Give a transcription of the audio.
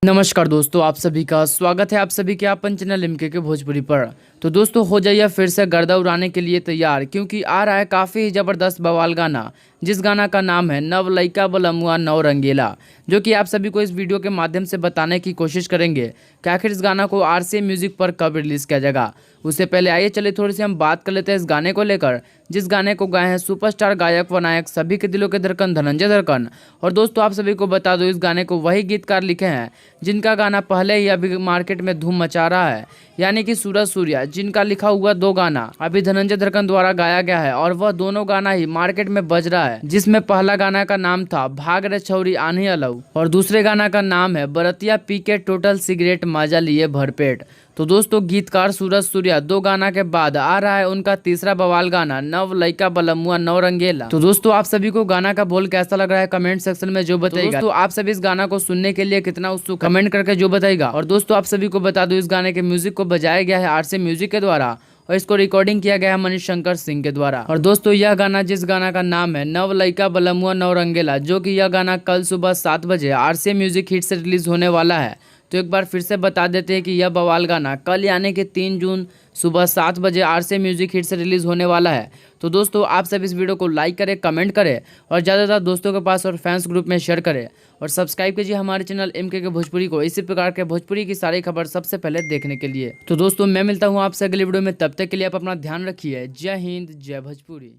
नमस्कार दोस्तों, आप सभी का स्वागत है आप सभी के अपन चैनल एमके के भोजपुरी पर। तो दोस्तों हो जाइए फिर से गर्दा उड़ाने के लिए तैयार, क्योंकि आ रहा है काफ़ी ज़बरदस्त बवाल गाना, जिस गाना का नाम है नव लइका बलमुआ नौ रंगीला, जो कि आप सभी को इस वीडियो के माध्यम से बताने की कोशिश करेंगे कि आखिर इस गाना को आरसीएम म्यूजिक पर कब रिलीज़ किया जाएगा। उससे पहले आइए चलिए थोड़ी सी हम बात कर लेते हैं इस गाने को लेकर, जिस गाने को गाए हैं सुपरस्टार गायक व नायक सभी के दिलों के धड़कन धनंजय धड़कन। और दोस्तों आप सभी को बता दो, इस गाने को वही गीतकार लिखे हैं जिनका गाना पहले ही अभी मार्केट में धूम मचा रहा है, यानी कि सूरज सूर्या, जिनका लिखा हुआ 2 गाना अभी धनंजय धड़कन द्वारा गाया गया है और वह दोनों गाना ही मार्केट में बज रहा है। जिसमें पहला गाना का नाम था भाग रे छौरी आन्ही अलऊ और दूसरे गाना का नाम है बरतिया पी के टोटल सिगरेट मजा लिए भरपेट। तो दोस्तों गीतकार सूरज सूर्या 2 गाना के बाद आ रहा है उनका तीसरा बवाल गाना नव लइका बलमुआ नौ रंगीला। तो दोस्तों आप सभी को गाना का बोल कैसा लग रहा है कमेंट सेक्शन में जो बताइएगा। तो आप सभी इस गाना को सुनने के लिए कितना उत्सुक कमेंट करके जो बताएगा। और दोस्तों आप सभी को बता दो, इस गाने के म्यूजिक को बजाया गया है आरसीएम म्यूजिक के द्वारा और इसको रिकॉर्डिंग किया गया है मनीष शंकर सिंह के द्वारा। और दोस्तों यह गाना, जिस गाना का नाम है नव लइका बलमुआ नौ रंगीला, जो कि यह गाना कल सुबह 7 बजे आरसीएम म्यूजिक हिट से रिलीज होने वाला है। तो एक बार फिर से बता देते हैं कि यह बवाल गाना कल यानी कि 3 जून सुबह 7 बजे आरसीएम म्यूजिक हिट से रिलीज होने वाला है। तो दोस्तों आप सब इस वीडियो को लाइक करें, कमेंट करें और ज़्यादातर दोस्तों के पास और फैंस ग्रुप में शेयर करें और सब्सक्राइब कीजिए हमारे चैनल एमके के भोजपुरी को, इसी प्रकार के भोजपुरी की सारी खबर सबसे पहले देखने के लिए। तो दोस्तों मैं मिलता हूँ आपसे अगली वीडियो में, तब तक के लिए आप अपना ध्यान रखिए। जय हिंद, जय भोजपुरी।